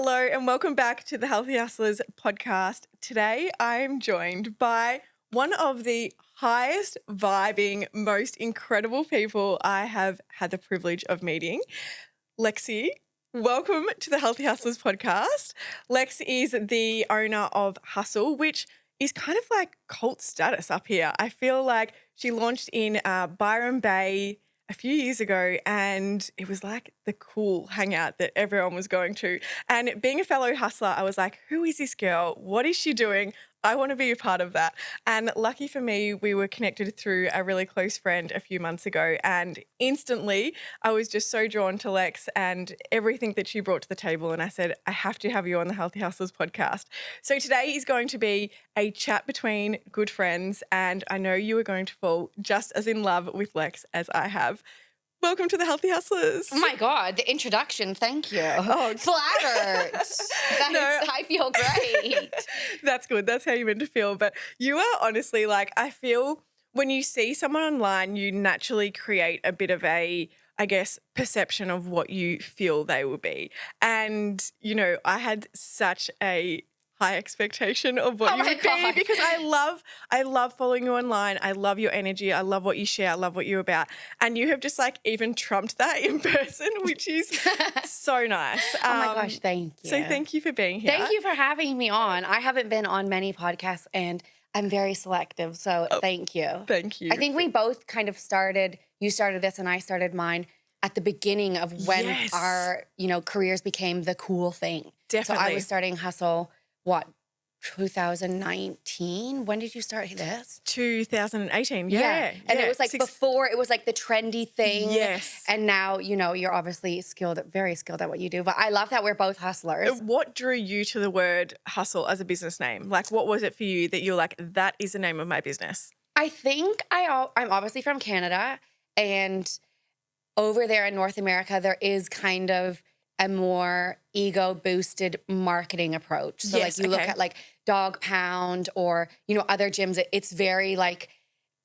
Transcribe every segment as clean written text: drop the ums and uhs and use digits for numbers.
Hello and welcome back to the Healthy Hustlers podcast. Today I'm joined by one of the highest vibing, most incredible people I have had the privilege of meeting, Lexi. Welcome to the Healthy Hustlers podcast. Lex is the owner of Hustl, which is kind of like cult status up here. I feel like she launched in Byron Bay a few years ago, and it was like the cool hangout that everyone was going to. And being a fellow hustler, I was like, who is this girl? What is she doing? I want to be a part of that. And lucky for me, we were connected through a really close friend a few months ago. And instantly, I was just so drawn to Lex and everything that she brought to the table. And I said, I have to have you on the Healthy Hustlers podcast. So today is going to be a chat between good friends. And I know you are going to fall just as in love with Lex as I have. Welcome to the Healthy Hustlers. Oh my God, the introduction, thank you. Oh, flattered. I feel great. That's good. That's how you're meant to feel. But you are honestly like, I feel when you see someone online, you naturally create a bit of a, I guess, perception of what you feel they will be. And, you know, I had such a high expectation of what you would be because I love following you online. I love your energy. I love what you share. I love what you're about. And you have just like even trumped that in person, which is so nice. Oh my gosh, thank you. So thank you for being here. Thank you for having me on. I haven't been on many podcasts and I'm very selective. So thank you. Thank you. I think we both kind of started, you started this and I started mine at the beginning of when our, careers became the cool thing. Definitely. So I was starting Hustl. What, 2019? When did you start this? 2018, yeah. And it was like before, it was like the trendy thing. Yes. And now, you're obviously very skilled at what you do. But I love that we're both hustlers. What drew you to the word hustle as a business name? Like, what was it for you that you're like, that is the name of my business? I think I'm obviously from Canada. And over there in North America, there is kind of a more ego-boosted marketing approach. So like you look at like Dog Pound or, other gyms, it's very like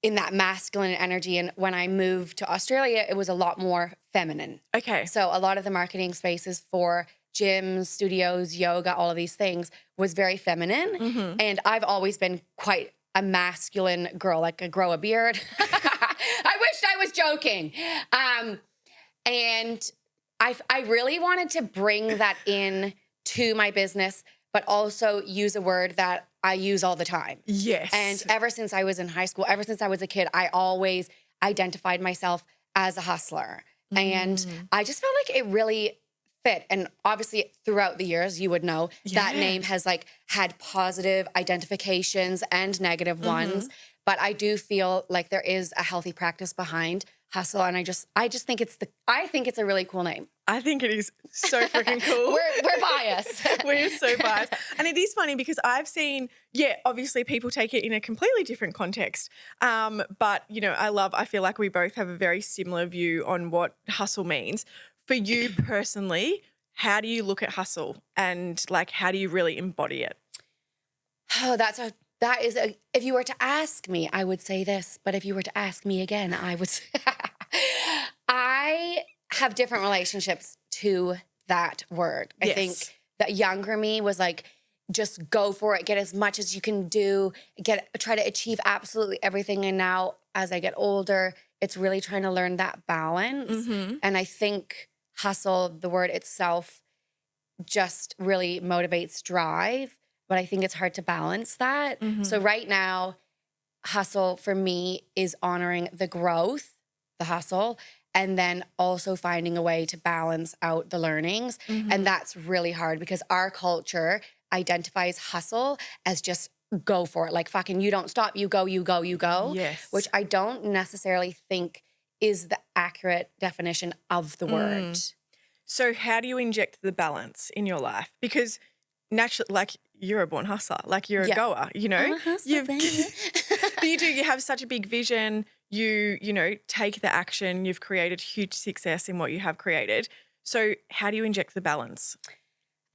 in that masculine energy. And when I moved to Australia, it was a lot more feminine. Okay. So a lot of the marketing spaces for gyms, studios, yoga, all of these things was very feminine. Mm-hmm. And I've always been quite a masculine girl, like I grow a beard. I wished I was joking. And I really wanted to bring that in to my business, but also use a word that I use all the time. Yes. And ever since I was in high school, ever since I was a kid, I always identified myself as a hustler. Mm. And I just felt like it really fit. And obviously throughout the years, you would know that name has like had positive identifications and negative ones. But I do feel like there is a healthy practice behind Hustl, and I just think it's a really cool name. I think it is so freaking cool. We're biased. We're so biased. And it is funny because I've seen, obviously people take it in a completely different context. But, I feel like we both have a very similar view on what hustle means. For you personally, how do you look at hustle and like, how do you really embody it? Oh, if you were to ask me, I would say this, but if you were to ask me again, I would say, I have different relationships to that word. I think that younger me was like, just go for it, get as much as you can do, try to achieve absolutely everything. And now as I get older, it's really trying to learn that balance. Mm-hmm. And I think hustle, the word itself, just really motivates drive. But I think it's hard to balance that. Mm-hmm. So right now, hustle for me is honoring the growth, the hustle, and then also finding a way to balance out the learnings. Mm-hmm. And that's really hard because our culture identifies hustle as just go for it. Like fucking you don't stop, you go, you go, you go. Yes. Which I don't necessarily think is the accurate definition of the word. So how do you inject the balance in your life? Because naturally, like you're a born hustler, like you're a goer, I'm a hustler, you have such a big vision. You take the action. You've created huge success in what you have created. So how do you inject the balance?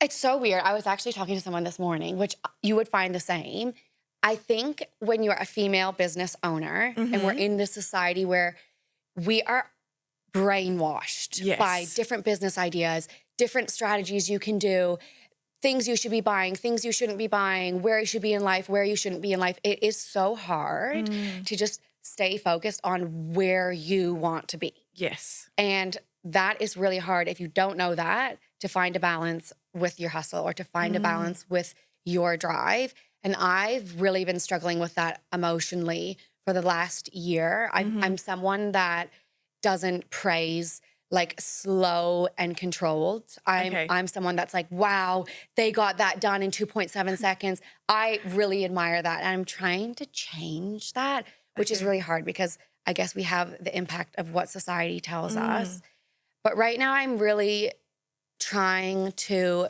It's so weird. I was actually talking to someone this morning, which you would find the same. I think when you're a female business owner and we're in this society where we are brainwashed by different business ideas, different strategies you can do, things you should be buying, things you shouldn't be buying, where you should be in life, where you shouldn't be in life. It is so hard to just stay focused on where you want to be. Yes. And that is really hard if you don't know that, to find a balance with your hustle or to find a balance with your drive. And I've really been struggling with that emotionally for the last year. I'm someone that doesn't praise like slow and controlled. I'm someone that's like, wow, they got that done in 2.7 seconds. I really admire that. And I'm trying to change that, which is really hard because I guess we have the impact of what society tells us. But right now I'm really trying to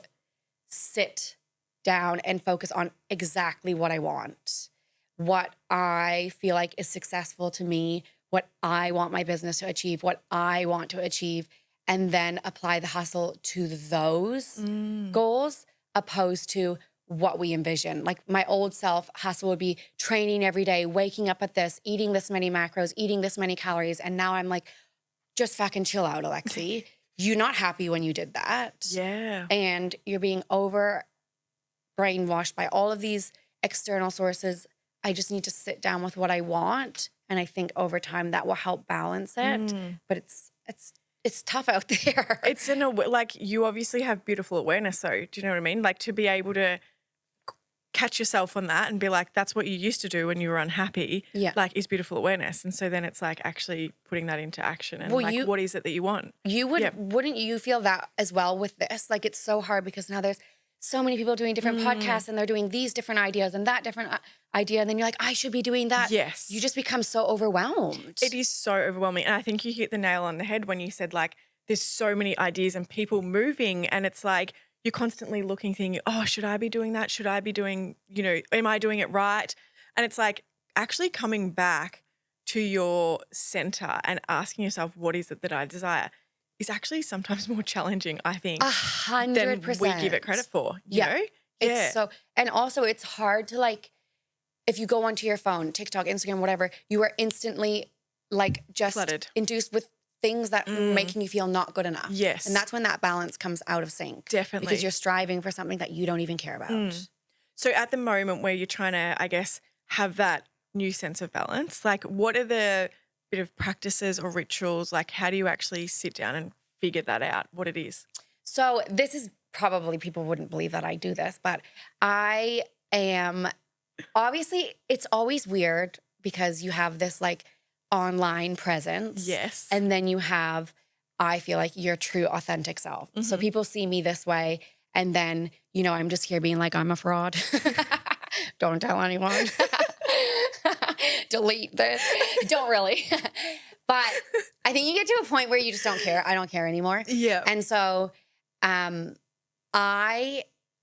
sit down and focus on exactly what I want, what I feel like is successful to me, what I want my business to achieve, what I want to achieve, and then apply the hustle to those goals opposed to what we envision. Like my old self, hustle would be training every day, waking up at this, eating this many macros, eating this many calories. And now I'm like, just fucking chill out, Alexi. You're not happy when you did that. Yeah. And you're being over brainwashed by all of these external sources. I just need to sit down with what I want. And I think over time that will help balance it. But it's tough out there. It's like you obviously have beautiful awareness though. Do you know what I mean? Like to be able to catch yourself on that and be like, that's what you used to do when you were unhappy. Yeah. Like is beautiful awareness. And so then it's like actually putting that into action and what is it that you want? Wouldn't you feel that as well with this? Like it's so hard because now there's so many people doing different podcasts and they're doing these different ideas and that different idea. And then you're like, I should be doing that. Yes. You just become so overwhelmed. It is so overwhelming. And I think you hit the nail on the head when you said like, there's so many ideas and people moving and it's like, you're constantly looking, thinking, oh, should I be doing that? Should I be doing, am I doing it right? And it's like actually coming back to your center and asking yourself, what is it that I desire? Is actually sometimes more challenging, I think, 100%. than we give it credit for. You know? It's so, and also it's hard to like, if you go onto your phone, TikTok, Instagram, whatever, you are instantly like just flooded, induced with things that are making you feel not good enough. Yes. And that's when that balance comes out of sync. Definitely. Because you're striving for something that you don't even care about. So at the moment where you're trying to, I guess, have that new sense of balance, like what are the bit of practices or rituals? Like how do you actually sit down and figure that out, what it is? So this is probably, people wouldn't believe that I do this, but I am, obviously it's always weird because you have this like online presence. Yes. And then you have, I feel like your true authentic self. So people see me this way and then, I'm just here being like, I'm a fraud. Don't tell anyone. Delete this. Don't really. But I think you get to a point where you just don't care. I don't care anymore. Yeah. And so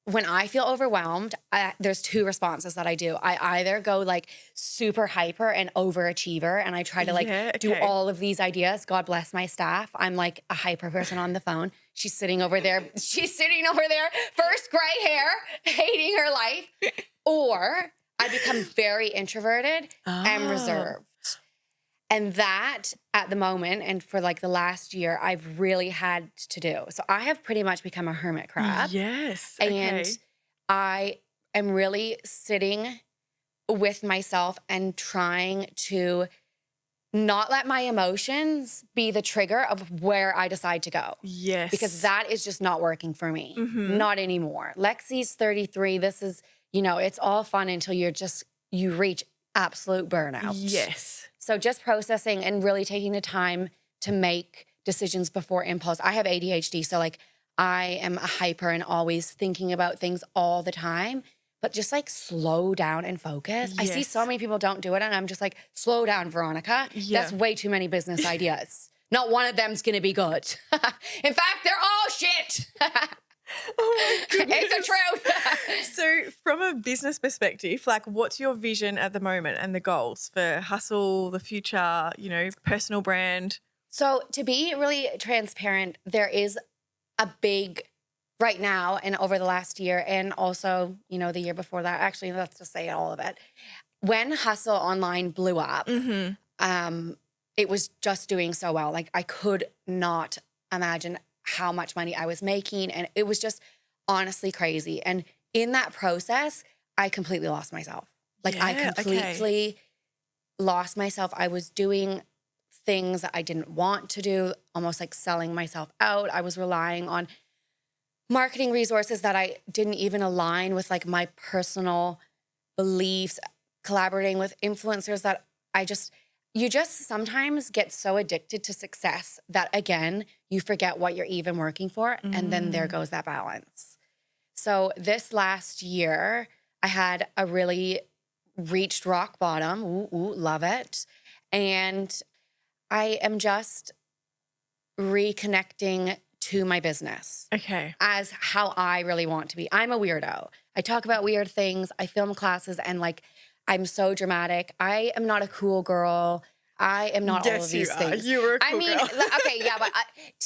when I feel overwhelmed, there's two responses that I do. I either go like super hyper and overachiever and I try to do all of these ideas. God bless my staff. I'm like a hyper person on the phone. She's sitting over there. First gray hair, hating her life. Or I become very introverted and reserved. And that at the moment and for like the last year, I've really had to do. So I have pretty much become a hermit crab. Yes. And I am really sitting with myself and trying to not let my emotions be the trigger of where I decide to go. Yes. Because that is just not working for me. Not anymore. Lexi's 33. This is, it's all fun until you reach absolute burnout. Yes. So just processing and really taking the time to make decisions before impulse. I have ADHD, so like I am a hyper and always thinking about things all the time, but just like slow down and focus. Yes. I see so many people don't do it and I'm just like, slow down, Veronica. Yeah. That's way too many business ideas. Not one of them's going to be good. In fact, they're all shit. Oh my goodness. It's the truth. So from a business perspective, like what's your vision at the moment and the goals for Hustl, the future, personal brand? So to be really transparent, there is a big, right now and over the last year and also, the year before that, actually, let's just say all of it. When Hustl Online blew up, it was just doing so well. Like I could not imagine how much money I was making. And it was just honestly crazy. And in that process, I completely lost myself. Like I completely lost myself. I was doing things that I didn't want to do, almost like selling myself out. I was relying on marketing resources that I didn't even align with like my personal beliefs, collaborating with influencers that you just sometimes get so addicted to success that again, you forget what you're even working for. And then there goes that balance. So this last year, I had a really reached rock bottom. Love it. And I am just reconnecting to my business. Okay. As how I really want to be. I'm a weirdo. I talk about weird things. I film classes and like, I'm so dramatic. I am not a cool girl. I am not all of these things. You were a cool girl. Okay, yeah, but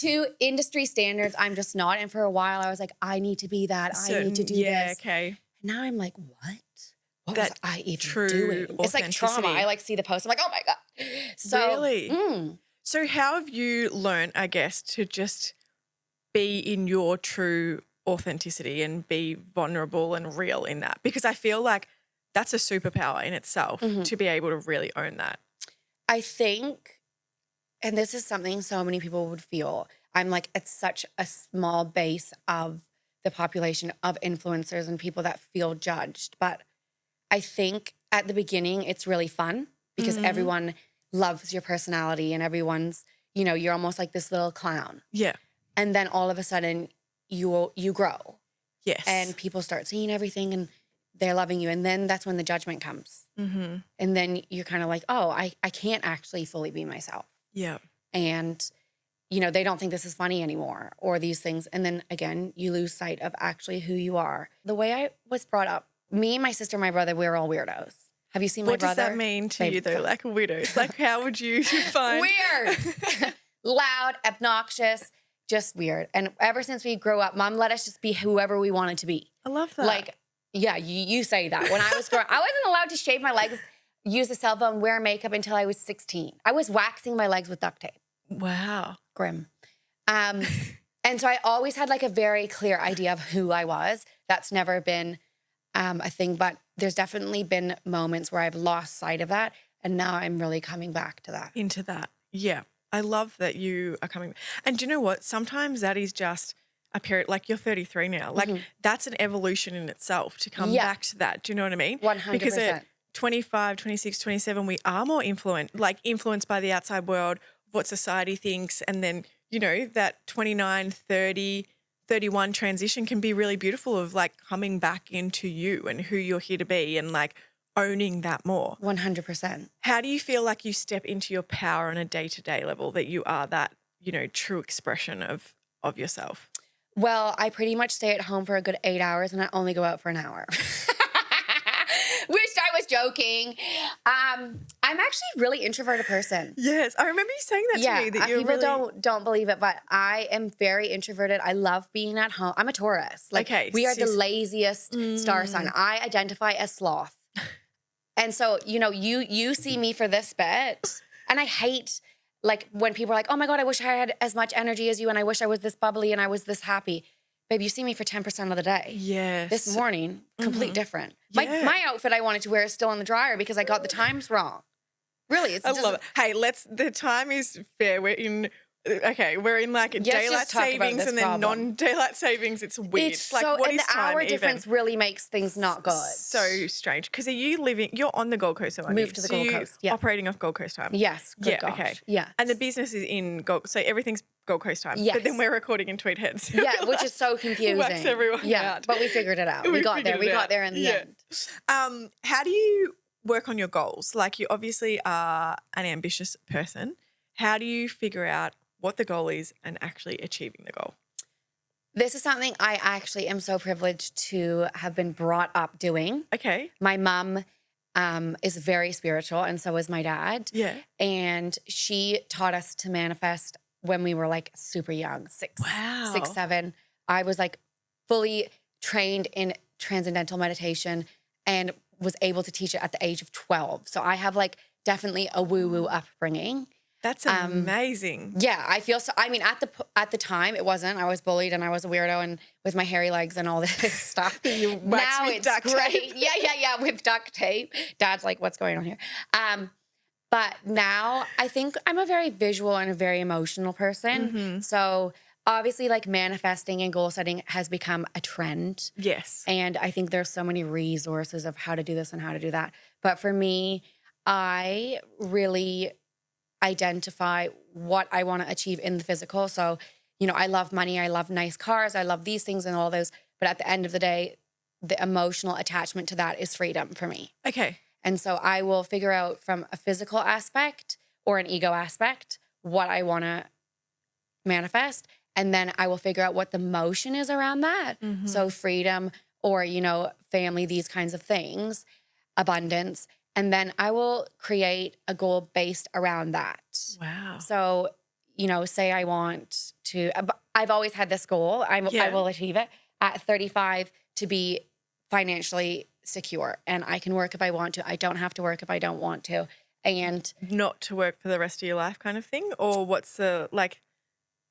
to industry standards, I'm just not. And for a while, I was like, I need to be that. I need to do this. Yeah, okay. Now I'm like, what? What That was I even true doing? It's like trauma. I like see the post. I'm like, oh my God. So, really? So how have you learned, I guess, to just be in your true authenticity and be vulnerable and real in that? Because I feel like that's a superpower in itself to be able to really own that. I think, and this is something so many people would feel, I'm like at such a small base of the population of influencers and people that feel judged. But I think at the beginning, it's really fun because everyone loves your personality and everyone's, you know, you're almost like this little clown. Yeah. And then all of a sudden you grow. Yes. And people start seeing everything and they're loving you. And then that's when the judgment comes. And then you're kind of like, oh, I can't actually fully be myself. Yeah. And, you know, they don't think this is funny anymore or these things. And then again, you lose sight of actually who you are. The way I was brought up, me, my sister, my brother, we're all weirdos. Have you seen my brother? What does that mean to you though? Like weirdos? Like how would you define? Weird. Loud, obnoxious, just weird. And ever since we grew up, Mom let us just be whoever we wanted to be. I love that. Like, yeah, you say that. When I was growing, I wasn't allowed to shave my legs, use a cell phone, wear makeup until I was 16. I was waxing my legs with duct tape. Wow. Grim. And so I always had like a very clear idea of who I was. That's never been a thing, but there's definitely been moments where I've lost sight of that. And now I'm really coming back to that. Into that. Yeah. I love that you are coming. And do you know what? Sometimes that is just a period, like you're 33 now. Like that's an evolution in itself to come back to that. Do you know what I mean? 100%. Because at 25, 26, 27, we are more influenced by the outside world, what society thinks. And then, you know, that 29, 30, 31 transition can be really beautiful of like coming back into you and who you're here to be and like owning that more. 100%. How do you feel like you step into your power on a day-to-day level, that you are that, you know, true expression of yourself? Well, I pretty much stay at home for a good 8 hours and I only go out for an hour. Wished I was joking. I'm actually a really introverted person. Yes, I remember you saying that to me. That you're people really... don't believe it, but I am very introverted. I love being at home. I'm a Taurus. Like, we are the laziest star sign. I identify as sloth. And so, you know, you see me for this bit, and I hate like when people are like, oh my God, I wish I had as much energy as you and I wish I was this bubbly and I was this happy. Babe, you see me for 10% of the day. Yes. This morning, complete different. Yeah. My outfit I wanted to wear is still in the dryer because I got the times wrong. Really, it's I love it. Hey, the time is fair. We're in like daylight savings and then non-daylight savings. It's weird. It's like, so, what and is the time hour difference really makes things not good. So strange. Because you're on the Gold Coast, aren't you? Moved to the Gold Coast. Yeah. Operating off Gold Coast time. Yes. Good gosh. Okay. Yeah. And the business is in Gold, so everyth's Gold Coast time. Yes. But then we're recording in Tweed Heads. Yeah, which is so confusing. Wax everyone out. But we figured it out. We got there in the end. How do you work on your goals? Like, you obviously are an ambitious person. How do you figure out what the goal is and actually achieving the goal? This is something I actually am so privileged to have been brought up doing. Okay. My mom is very spiritual, and so is my dad. Yeah. And she taught us to manifest when we were like super young, 6, 7. I was like fully trained in transcendental meditation and was able to teach it at the age of 12. So I have like definitely a woo-woo upbringing. That's amazing. Yeah, I feel so. I mean, at the time, it wasn't. I was bullied and I was a weirdo and with my hairy legs and all this stuff. You waxed Now with it's duct great. tape. Yeah, with duct tape. Dad's like, what's going on here? But now I think I'm a very visual and a very emotional person. So obviously, like manifesting and goal setting has become a trend. Yes. And I think there's so many resources of how to do this and how to do that. But for me, I really identify what I want to achieve in the physical. So, you know, I love money, I love nice cars, I love these things and all those. But at the end of the day, the emotional attachment to that is freedom for me. Okay. And so I will figure out from a physical aspect or an ego aspect what I want to manifest. And then I will figure out what the motion is around that. So freedom or, you know, family, these kinds of things, abundance. And then I will create a goal based around that. Wow. So, you know, say I want to, I've always had this goal. I will achieve it at 35 to be financially secure. And I can work if I want to. I don't have to work if I don't want to. And not to work for the rest of your life kind of thing? Or what's the, like,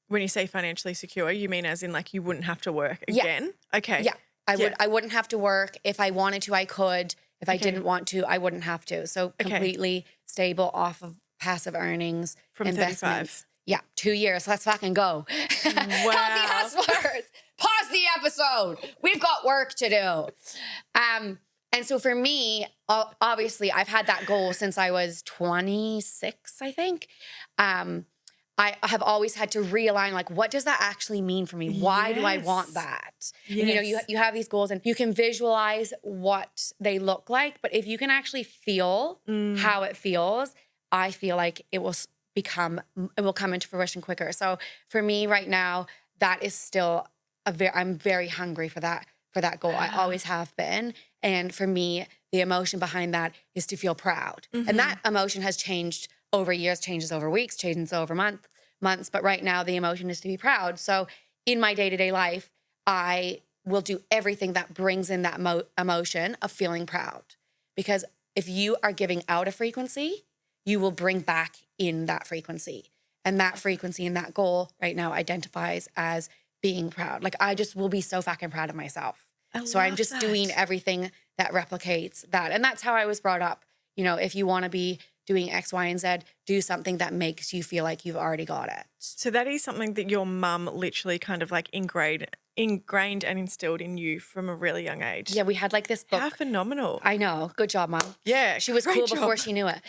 when you say financially secure, you mean as in like you wouldn't have to work again? Okay. Yeah. I wouldn't have to work. If I wanted to, I could. If I didn't want to, I wouldn't have to. So completely stable off of passive earnings. From investments. 35. Yeah, 2 years. Let's fucking go. Wow. Healthy hustlers. Pause the episode. We've got work to do. And so for me, obviously, I've had that goal since I was 26, I think. I have always had to realign, like, what does that actually mean for me? Why do I want that? Yes. And, you know, you have these goals and you can visualize what they look like. But if you can actually feel how it feels, I feel like it will come into fruition quicker. So for me right now, that is still I'm very hungry for that goal. I always have been. And for me, the emotion behind that is to feel proud. And that emotion has changed over years, changes over weeks, changes over months. But right now the emotion is to be proud. So in my day-to-day life, I will do everything that brings in that emotion of feeling proud. Because if you are giving out a frequency, you will bring back in that frequency. And that frequency and that goal right now identifies as being proud. Like I just will be so fucking proud of myself. So I'm just doing everything that replicates that. And that's how I was brought up. You know, if you want to be doing X, Y, and Z, do something that makes you feel like you've already got it. So that is something that your mum literally kind of like ingrained and instilled in you from a really young age. Yeah, we had like this book. How phenomenal. I know. Good job, Mom. Yeah. She was cool before she knew it.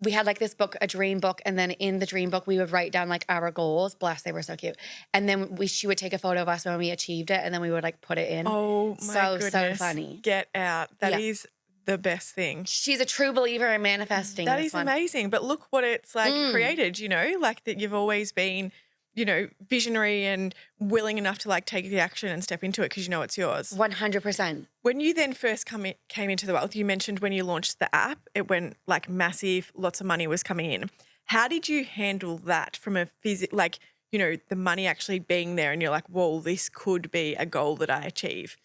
We had like this book, a dream book. And then in the dream book, we would write down like our goals. Bless, they were so cute. And then she would take a photo of us when we achieved it. And then we would like put it in. Oh my goodness. So funny. Get out. That is the best thing. She's a true believer in manifesting. That is amazing. But look what it's like created, you know, like that you've always been, you know, visionary and willing enough to like take the action and step into it because you know it's yours. 100%. When you then first came into the wealth, you mentioned when you launched the app, it went like massive, lots of money was coming in. How did you handle that from a like, you know, the money actually being there and you're like, whoa, this could be a goal that I achieve?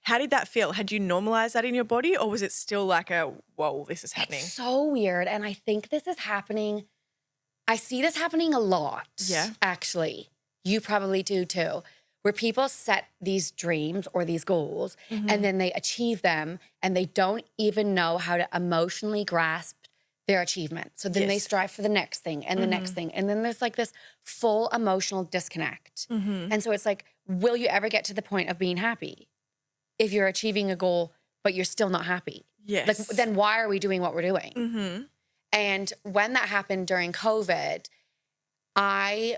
How did that feel? Had you normalized that in your body or was it still like a, whoa, this is happening? It's so weird. And I think this is happening. I see this happening a lot. Yeah. Actually, you probably do too, where people set these dreams or these goals and then they achieve them and they don't even know how to emotionally grasp their achievement. So then they strive for the next thing and the next thing. And then there's like this full emotional disconnect. And so it's like, will you ever get to the point of being happy? If you're achieving a goal, but you're still not happy. Yes. Like, then why are we doing what we're doing? And when that happened during COVID, I,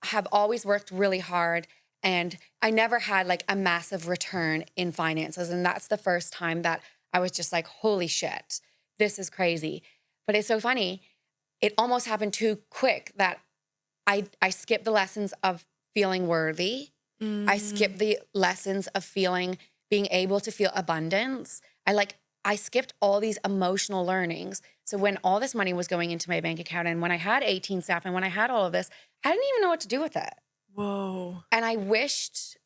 have always worked really hard and I never had like a massive return in finances. And that's the first time that I was just like, holy shit, this is crazy. But it's so funny. It almost happened too quick that I skipped the lessons of feeling worthy. I skipped the lessons of being able to feel abundance. I skipped all these emotional learnings. So when all this money was going into my bank account and when I had 18 staff and when I had all of this, I didn't even know what to do with it. Whoa. And I wished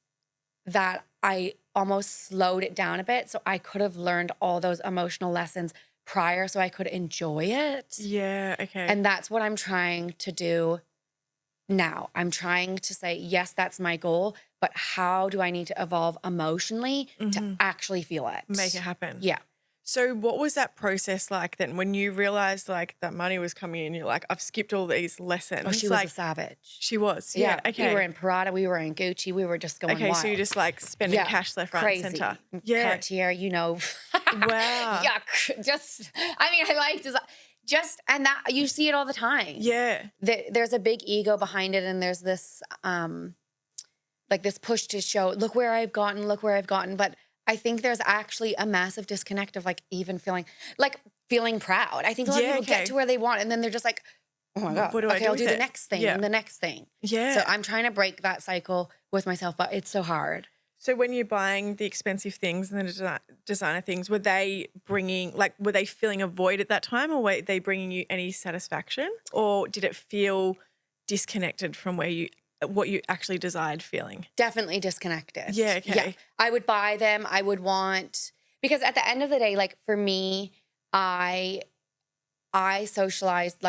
that I almost slowed it down a bit so I could have learned all those emotional lessons prior so I could enjoy it. Yeah, okay. And that's what I'm trying to do now. I'm trying to say, yes, that's my goal, but how do I need to evolve emotionally to actually feel it? Make it happen. Yeah. So what was that process like then when you realized like that money was coming in? You're like, I've skipped all these lessons. Oh, she was a savage. She was. Yeah. Okay. We were in Prada. We were in Gucci. We were just going wild. So you're just like spending cash left, right, and center. Yeah. Cartier, you know. Wow. Yuck. I like just, and that you see it all the time. Yeah. There's a big ego behind it. And there's this, like this push to show, look where I've gotten. But I think there's actually a massive disconnect of like even feeling proud. I think a lot of people get to where they want and then they're just like, oh my God, I'll do the next thing and the next thing. Yeah. So I'm trying to break that cycle with myself, but it's so hard. So when you're buying the expensive things and the designer things, were they feeling a void at that time, or were they bringing you any satisfaction, or did it feel disconnected from what you actually desired feeling? Definitely disconnected. Yeah, okay. Yeah. I would buy them. I would want, because at the end of the day, like for me, I socialized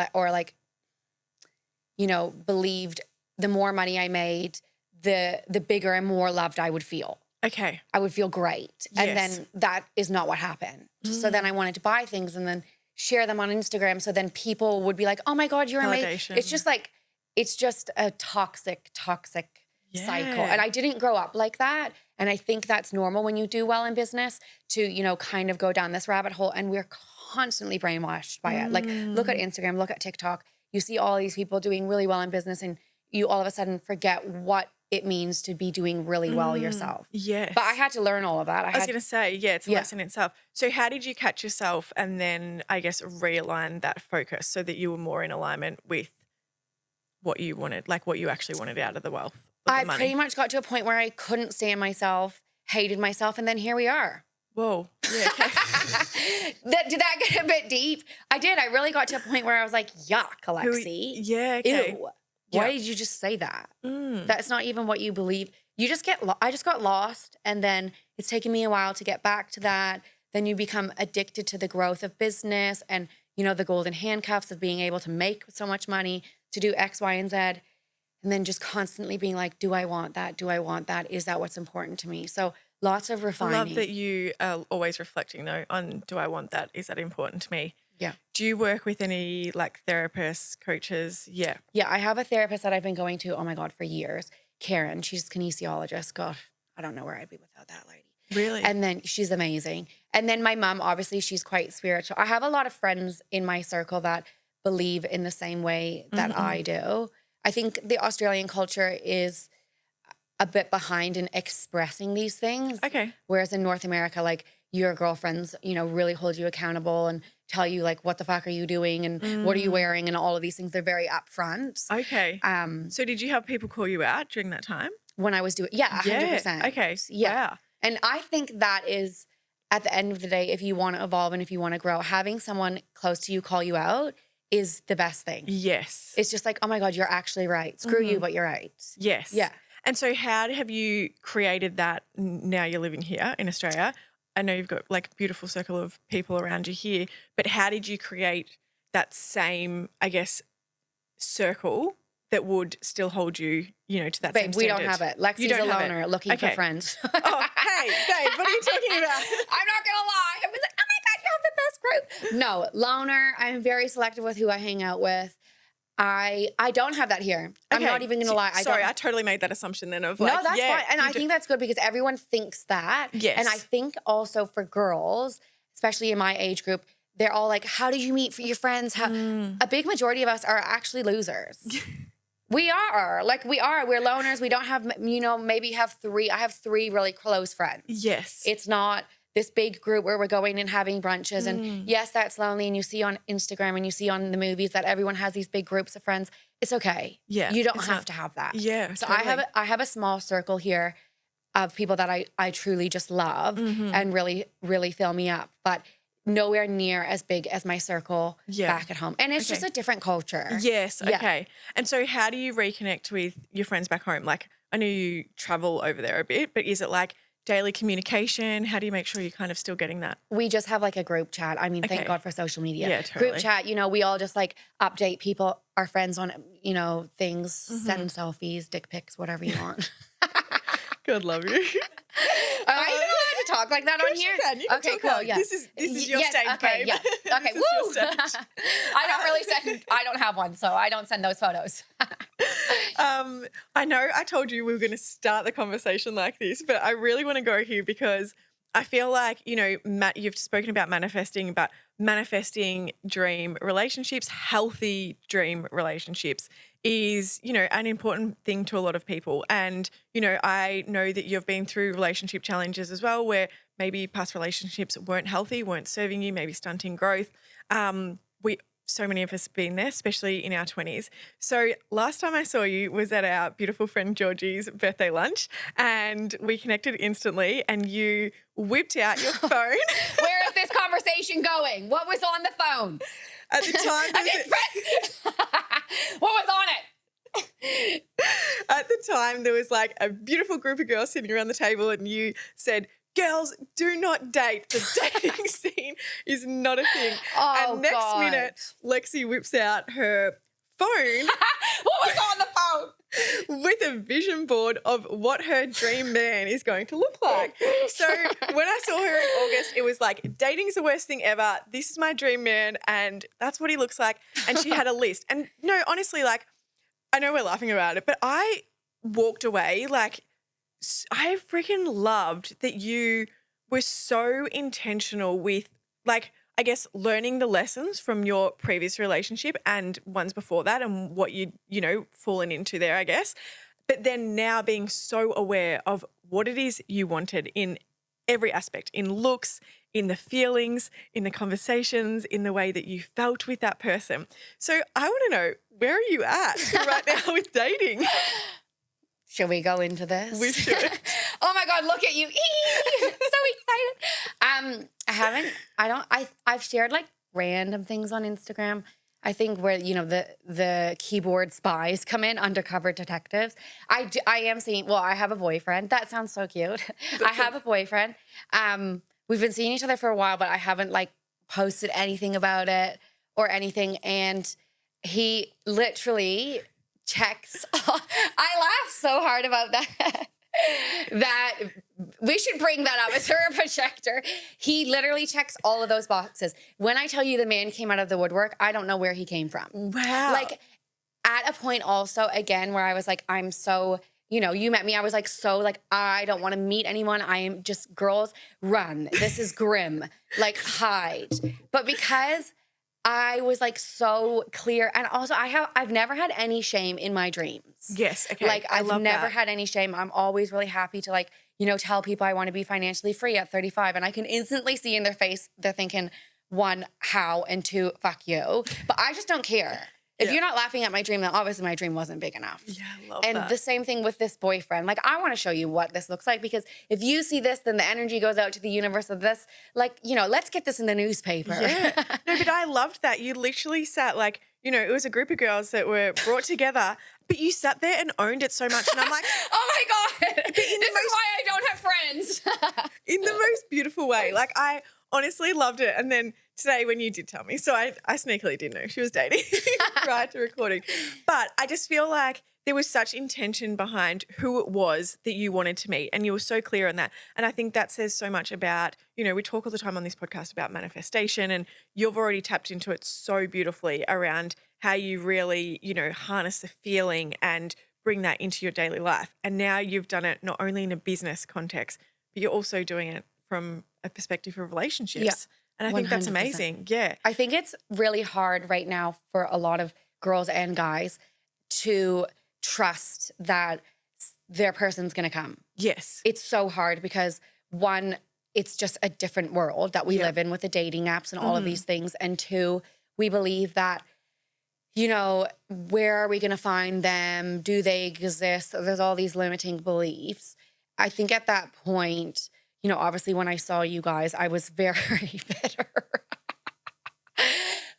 believed the more money I made, the bigger and more loved I would feel. Okay. I would feel great. Yes. And then that is not what happened. So then I wanted to buy things and then share them on Instagram. So then people would be like, oh my God, you're amazing. It's just a toxic cycle. And I didn't grow up like that. And I think that's normal when you do well in business to, kind of go down this rabbit hole. And we're constantly brainwashed by it. Like look at Instagram, look at TikTok. You see all these people doing really well in business and you all of a sudden forget what it means to be doing really well yourself. Yes. But I had to learn all of that. I was going to say, it's a lesson in itself. So how did you catch yourself and then, I guess, realign that focus so that you were more in alignment with what you wanted, like what you actually wanted out of the wealth? I pretty much got to a point where I couldn't stand myself, hated myself, and then here we are. Whoa. Yeah, okay. Did that get a bit deep? I did. I really got to a point where I was like, yuck, Alexi. Yeah, okay. Ew. Why did you just say that? That's not even what you believe. You just I just got lost, and then it's taken me a while to get back to that. Then you become addicted to the growth of business and, the golden handcuffs of being able to make so much money, to do X, Y, and Z. And then just constantly being like, do I want that? Do I want that? Is that what's important to me? So lots of refining. I love that you are always reflecting though on, do I want that? Is that important to me? Yeah. Do you work with any like therapists, coaches? Yeah. Yeah, I have a therapist that I've been going to, oh my God, for years. Karen, she's a kinesiologist. God, I don't know where I'd be without that lady. Really? And then she's amazing. And then my mom, obviously, she's quite spiritual. I have a lot of friends in my circle that believe in the same way that I do. I think the Australian culture is a bit behind in expressing these things. Okay. Whereas in North America, like your girlfriends, really hold you accountable and tell you like, what the fuck are you doing and what are you wearing and all of these things. They're very upfront. Okay. So did you have people call you out during that time? When I was doing, 100%. Okay. Yeah. Wow. And I think that is, at the end of the day, if you want to evolve and if you want to grow, having someone close to you call you out is the best thing. Yes. It's just like, oh my God, you're actually right. Screw you, but you're right. Yes. Yeah. And so how have you created that now you're living here in Australia? I know you've got like a beautiful circle of people around you here, but how did you create that same, I guess, circle that would still hold you, to that same standard? We don't have it. Lexi's a loner looking for friends. Oh, hey, babe, what are you talking about? I'm not going to lie. I was like, oh my God, you have the best group. No, loner. I'm very selective with who I hang out with. I don't have that here. I'm not even going to lie. I totally made that assumption then of like, no, that's fine. And I think that's good because everyone thinks that. Yes. And I think also for girls, especially in my age group, they're all like, how did you meet for your friends? A big majority of us are actually losers. We are. We're loners. We don't have, maybe have three. I have three really close friends. Yes. It's not this big group where we're going and having brunches. And yes, that's lonely. And you see on Instagram and you see on the movies that everyone has these big groups of friends. It's okay. Yeah. You don't have to have that. Yeah. So totally. I have a small circle here of people that I truly just love and really, really fill me up. But nowhere near as big as my circle back at home. And it's just a different culture. Yes. Yeah. Okay. And so how do you reconnect with your friends back home? Like, I know you travel over there a bit, but is it like, daily communication? How do you make sure you're kind of still getting that? We just have like a group chat. I mean, thank Okay. God for social media. Yeah, totally. Group chat, you know, we all just like update people, our friends on, you know, things, send selfies, dick pics, whatever you want. God love you. Am I even allowed to talk like that on here? You can okay, talk cool. out. Yeah. This is your stage, okay, babe. Yeah. Okay, This is your woo! stage. I don't really send, I don't have one, so I don't send those photos. I know I told you we were going to start the conversation like this, but I really want to go here because I feel like, you know, Matt, you've spoken about manifesting dream relationships, healthy dream relationships is, you know, an important thing to a lot of people. And, you know, I know that you've been through relationship challenges as well, where maybe past relationships weren't healthy, weren't serving you, maybe stunting growth. So many of us have been there, especially in our 20s. So last time I saw you was at our beautiful friend Georgie's birthday lunch, and we connected instantly, and you whipped out your phone. Where is this conversation going? What was on the phone? At the time, what was on it? At the time, there was like a beautiful group of girls sitting around the table, and you said, "Girls, do not date. The dating scene is not a thing." Oh, and next God. minute, Lexi whips out her phone. What was on the phone? With a vision board of what her dream man is going to look like. So when I saw her in August, it was like, dating's the worst thing ever. This is my dream man, and that's what he looks like. And she had a list. And no, honestly, like, I know we're laughing about it, but I walked away like, I freaking loved that you were so intentional with, like, I guess learning the lessons from your previous relationship and ones before that and what you know, fallen into there, I guess. But then now being so aware of what it is you wanted in every aspect, in looks, in the feelings, in the conversations, in the way that you felt with that person. So I want to know, where are you at right now with dating? Should we go into this? We should. Oh my God, look at you. So excited. I've shared like random things on Instagram. I think where, you know, the keyboard spies come in, undercover detectives. I am seeing, well, I have a boyfriend. That sounds so cute. I have a boyfriend. We've been seeing each other for a while, but I haven't like posted anything about it or anything. And he literally checks. I laugh so hard about that. That we should bring that up. It's her projector. He literally checks all of those boxes. When I tell you the man came out of the woodwork, I don't know where he came from. Wow. Like at a point also, again, where I was like, I'm so, you know, you met me. I was like, so like, I don't want to meet anyone. I am just, girls, run. This is grim. Like hide. But because I was like so clear. And also I've never had any shame in my dreams. Yes. Okay. Like I've never had any shame. I'm always really happy to like, you know, tell people I want to be financially free at 35. And I can instantly see in their face, they're thinking, one, how, and two, fuck you. But I just don't care. If you're not laughing at my dream, then obviously my dream wasn't big enough. Yeah, I love and that. the same thing with this boyfriend. Like, I want to show you what this looks like, because if you see this, then the energy goes out to the universe of this. Like, you know, let's get this in the newspaper. Yeah. No, but I loved that. You literally sat like, you know, it was a group of girls that were brought together, but you sat there and owned it so much. And I'm like, oh my God, this is why I don't have friends. In the most beautiful way. Like, I honestly loved it. And then today when you did tell me, so I sneakily didn't know she was dating prior to recording. But I just feel like there was such intention behind who it was that you wanted to meet. And you were so clear on that. And I think that says so much about, you know, we talk all the time on this podcast about manifestation, and you've already tapped into it so beautifully around how you really, you know, harness the feeling and bring that into your daily life. And now you've done it not only in a business context, but you're also doing it from a perspective of relationships. Yeah. And I think that's 100%. amazing. Yeah. I think it's really hard right now for a lot of girls and guys to trust that their person's going to come. Yes. It's so hard because, one, it's just a different world that we live in with the dating apps and all of these things. And two, we believe that, you know, where are we going to find them? Do they exist? There's all these limiting beliefs. I think at that point, you know, obviously when I saw you guys, I was very bitter.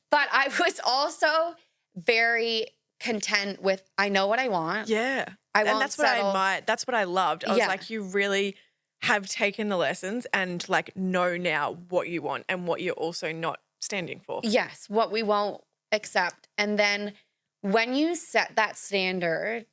But I was also very content with, I know what I want. Yeah. I and won't that's what I settle. admired. That's what I loved. I was like, you really have taken the lessons and like know now what you want and what you're also not standing for. Yes, what we won't accept. And then when you set that standard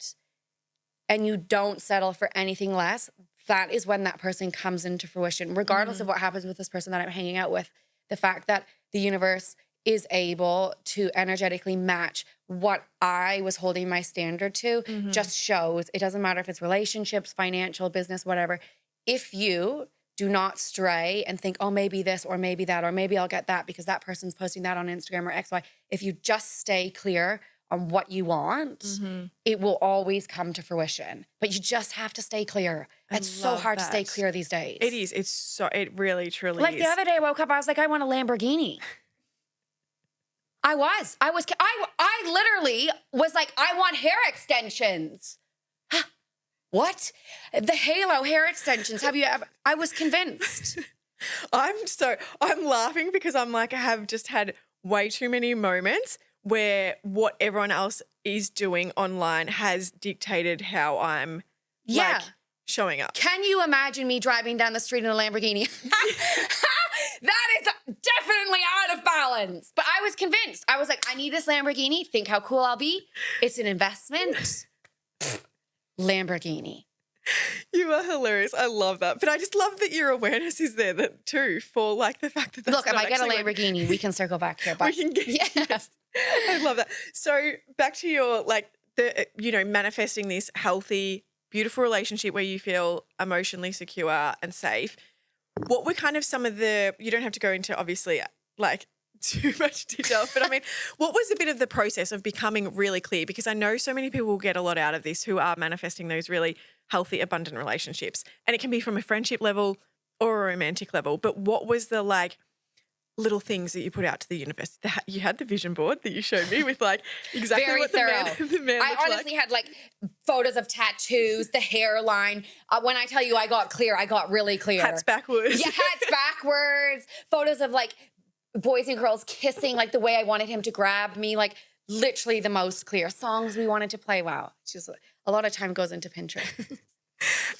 and you don't settle for anything less, that is when that person comes into fruition, regardless of what happens with this person that I'm hanging out with. The fact that the universe is able to energetically match what I was holding my standard to just shows it doesn't matter if it's relationships, financial, business, whatever. If you do not stray and think, oh, maybe this or maybe that, or maybe I'll get that because that person's posting that on Instagram or XY. If you just stay clear on what you want, it will always come to fruition. But you just have to stay clear. It's so hard to stay clear these days. It is. It really, truly is. Like the other day I woke up, I was like, I want a Lamborghini. I literally was like, I want hair extensions. What? The halo hair extensions. Have you ever? I was convinced. I'm laughing because I'm like, I have just had way too many moments where what everyone else is doing online has dictated how I'm like showing up. Can you imagine me driving down the street in a Lamborghini? That is definitely out of balance. But I was convinced. I was like, I need this Lamborghini. Think how cool I'll be. It's an investment. Lamborghini. You are hilarious. I love that. But I just love that your awareness is there that too for like the fact that that's Look, if I get a Lamborghini, we can circle back here. But we can get, yes. I love that. So back to your like manifesting this healthy, beautiful relationship where you feel emotionally secure and safe. What were kind of some of the, you don't have to go into obviously like too much detail, but I mean, what was a bit of the process of becoming really clear? Because I know so many people will get a lot out of this who are manifesting those really healthy, abundant relationships. And it can be from a friendship level or a romantic level. But what was the like little things that you put out to the universe? You had the vision board that you showed me with like exactly very what thorough. the man I honestly had like photos of tattoos, the hairline. When I tell you I got clear, I got really clear. Hats backwards. Yeah, hats backwards. Photos of like boys and girls kissing like the way I wanted him to grab me, like literally the most clear. Songs we wanted to play. Wow. It's just a lot of time goes into Pinterest.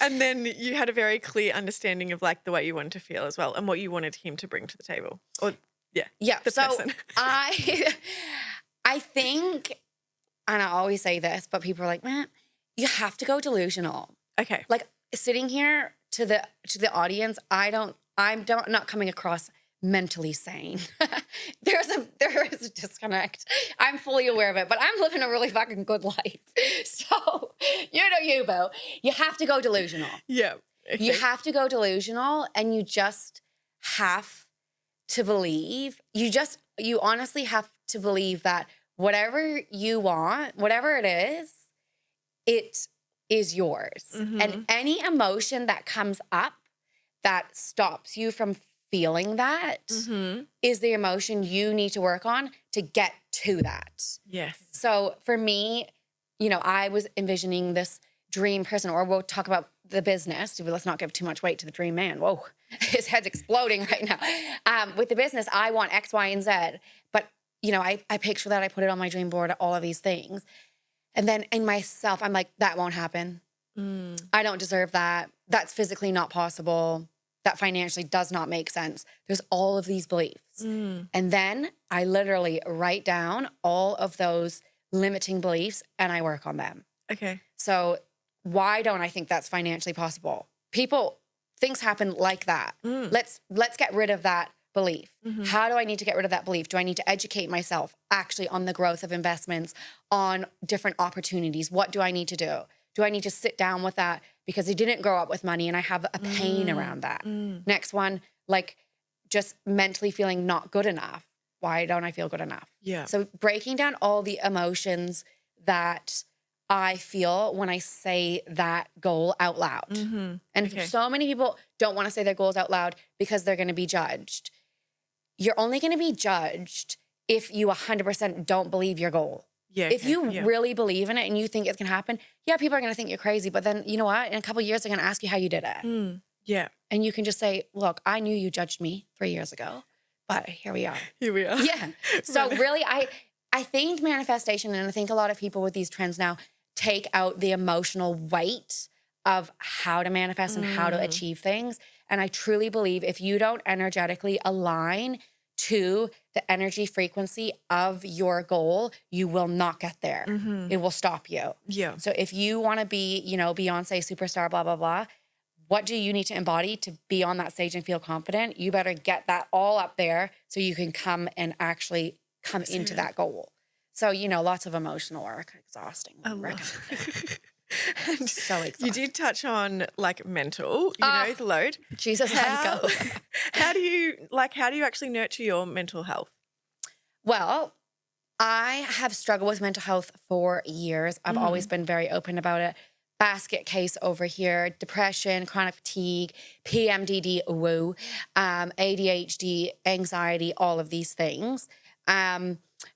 And then you had a very clear understanding of like the way you wanted to feel as well and what you wanted him to bring to the table. Or yeah. The so person. I think, and I always say this, but people are like, man, you have to go delusional. Okay. Like sitting here to the audience, I'm not coming across mentally sane. There is a disconnect. I'm fully aware of it, but I'm living a really fucking good life. So, you, boo. You have to go delusional. Yeah. Okay. You have to go delusional, and you just have to believe. You honestly have to believe that whatever you want, whatever it is yours. And any emotion that comes up that stops you from feeling that is the emotion you need to work on to get to that. Yes. So for me, I was envisioning this dream person, or we'll talk about the business. Let's not give too much weight to the dream man. Whoa, his head's exploding right now. With the business, I want X, Y, and Z. But, I picture that. I put it on my dream board, all of these things. And then in myself, I'm like, that won't happen. I don't deserve that. That's physically not possible. That financially does not make sense. There's all of these beliefs. And then I literally write down all of those limiting beliefs and I work on them. Okay. So why don't I think that's financially possible? Things happen like that. Let's get rid of that belief. How do I need to get rid of that belief? Do I need to educate myself actually on the growth of investments, on different opportunities? What do I need to do? Do I need to sit down with that because I didn't grow up with money and I have a pain around that? Next one, like just mentally feeling not good enough. Why don't I feel good enough? Yeah. So breaking down all the emotions that I feel when I say that goal out loud. And so many people don't want to say their goals out loud because they're going to be judged. You're only going to be judged if you 100% don't believe your goal. Yeah, if you really believe in it and you think it's going to happen, people are going to think you're crazy. But then, you know what? In a couple of years, they're going to ask you how you did it. Yeah. And you can just say, look, I knew you judged me 3 years ago, but here we are. Here we are. Yeah. So really, I think manifestation, and I think a lot of people with these trends now take out the emotional weight of how to manifest and how to achieve things. And I truly believe if you don't energetically align to the energy frequency of your goal, you will not get there. It will stop you. Yeah. So if you want to be, you know, Beyonce superstar, blah, blah, blah, what do you need to embody to be on that stage and feel confident? You better get that all up there so you can come and actually come into that goal. So, you know, lots of emotional work, exhausting. And so exhausting. You did touch on like mental, you know, the load. Jesus, how, go. how do you actually nurture your mental health? Well, I have struggled with mental health for years. I've always been very open about it. Basket case over here, depression, chronic fatigue, PMDD, ADHD, anxiety, all of these things.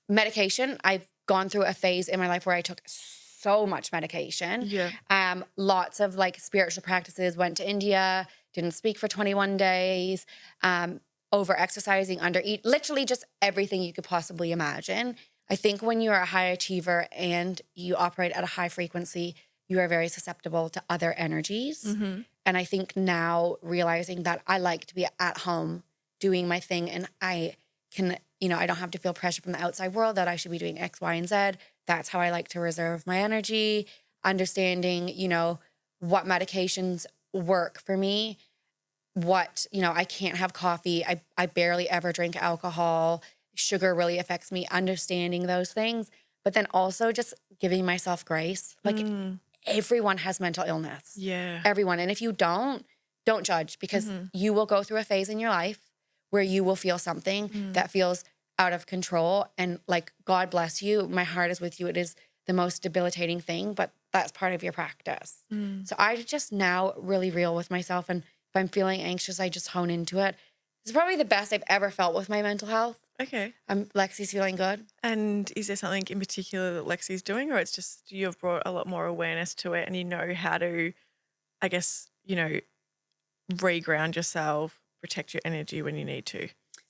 Medication, I've gone through a phase in my life where I took so much medication. Yeah. Lots of like spiritual practices, went to India, didn't speak for 21 days, over exercising, under eat, literally just everything you could possibly imagine. I think when you're a high achiever and you operate at a high frequency, you are very susceptible to other energies. And I think now realizing that I like to be at home doing my thing and I can, you know, I don't have to feel pressure from the outside world that I should be doing X, Y, and Z. That's how I like to reserve my energy, understanding, you know, what medications work for me, what, you know, I can't have coffee. I barely ever drink alcohol. Sugar really affects me, understanding those things. But then also just giving myself grace. Like everyone has mental illness. Yeah. Everyone. And if you don't judge because you will go through a phase in your life where you will feel something that feels out of control. And like, God bless you. My heart is with you. It is the most debilitating thing, but that's part of your practice. So I just now really real with myself. And if I'm feeling anxious, I just hone into it. It's probably the best I've ever felt with my mental health. Okay. Lexi's feeling good. And is there something in particular that Lexi's doing, or it's just you've brought a lot more awareness to it and you know how to, I guess, you know, reground yourself, protect your energy when you need to?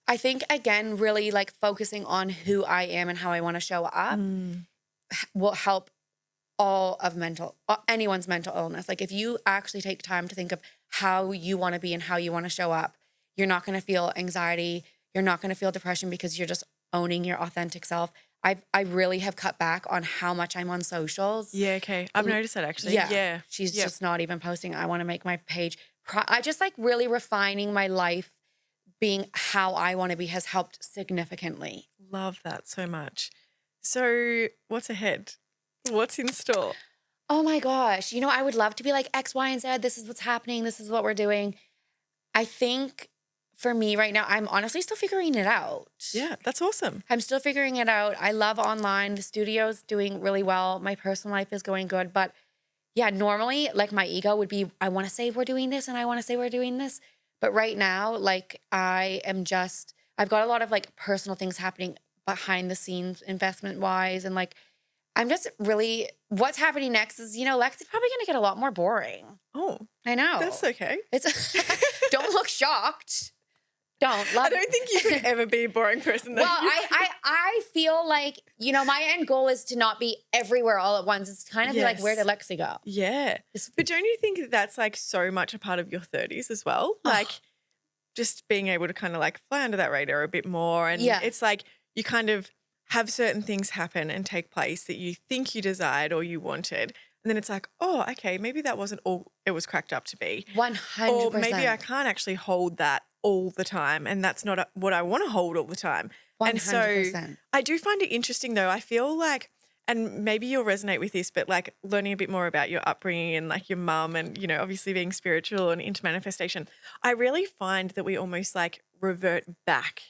I think, again, really like focusing on who I am and how I want to show up will help anyone's mental illness. Like if you actually take time to think of how you want to be and how you want to show up, you're not going to feel anxiety. You're not going to feel depression because you're just owning your authentic self. I really have cut back on how much I'm on socials. Yeah, okay. I've noticed that actually. Yeah. She's just not even posting. I want to make my page. I just like really refining my life, being how I want to be has helped significantly. Love that so much. So what's ahead? What's in store? Oh my gosh. You know, I would love to be like X, Y, and Z. This is what's happening. This is what we're doing. I think for me right now, I'm honestly still figuring it out. Yeah, that's awesome. I'm still figuring it out. I love online. The studio's doing really well. My personal life is going good. But yeah, normally like my ego would be, I want to say we're doing this and I want to say we're doing this. But right now, like I've got a lot of like personal things happening behind the scenes investment wise. And like, I'm just really, what's happening next is, you know, Lexi's probably going to get a lot more boring. Oh, I know. that's okay. Don't look shocked. I don't think you could ever be a boring person. Though. Well, I feel like, you know, my end goal is to not be everywhere all at once. It's kind of like, where did Lexi go? Yeah. But don't you think that that's like so much a part of your 30s as well? Like just being able to kind of like fly under that radar a bit more. And it's like you kind of have certain things happen and take place that you think you desired or you wanted. And then it's like, oh, okay, maybe that wasn't all it was cracked up to be. 100%. Or maybe I can't actually hold that all the time, and that's not what I want to hold all the time. 100%. And so I do find it interesting though. I feel like, and maybe you'll resonate with this, but like learning a bit more about your upbringing and like your mum and, you know, obviously being spiritual and into manifestation, I really find that we almost like revert back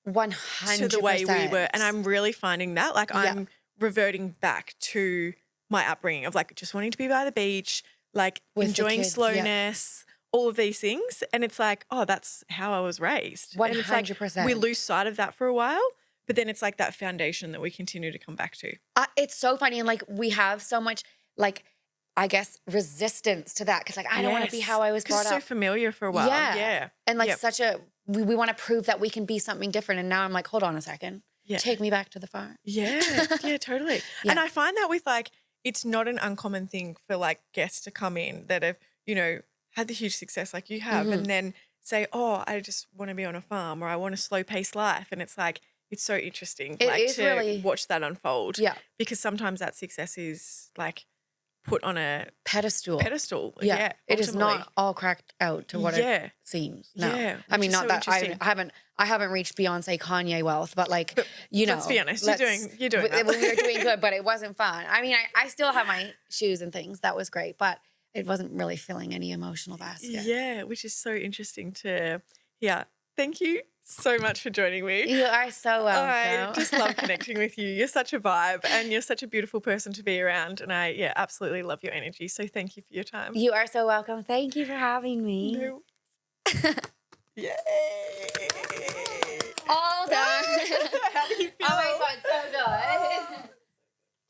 100% to the way we were. And I'm really finding that like I'm reverting back to my upbringing of like just wanting to be by the beach, like with enjoying slowness, all of these things. And it's like, oh, that's how I was raised. 100%. And it's like we lose sight of that for a while, but then it's like that foundation that we continue to come back to. It's so funny. And like we have so much like, I guess, resistance to that. Cause like, I don't want to be how I was brought up. It's so familiar for a while. Yeah. And like we want to prove that we can be something different. And now I'm like, hold on a second. Take me back to the farm. Yeah, totally. And I find that with like, it's not an uncommon thing for like guests to come in that have, had the huge success like you have and then say, oh, I just want to be on a farm or I want a slow paced life. And it's like, it's so interesting to really watch that unfold. Yeah. Because sometimes that success is like put on a pedestal. Yeah. It is not all cracked out to what it seems. No. Yeah. I mean, not so that I haven't reached Beyonce, Kanye wealth, but like, let's be honest, you're doing that. We were doing good, but it wasn't fun. I mean, I still have my shoes and things. That was great, but it wasn't really filling any emotional basket. Yeah, which is so interesting to hear. Thank you so much for joining me. You are so welcome. I just love connecting with you. You're such a vibe and you're such a beautiful person to be around. And I, absolutely love your energy. So thank you for your time. You are so welcome. Thank you for having me. No. Yay. All done. How do you feel? Oh my God, so good.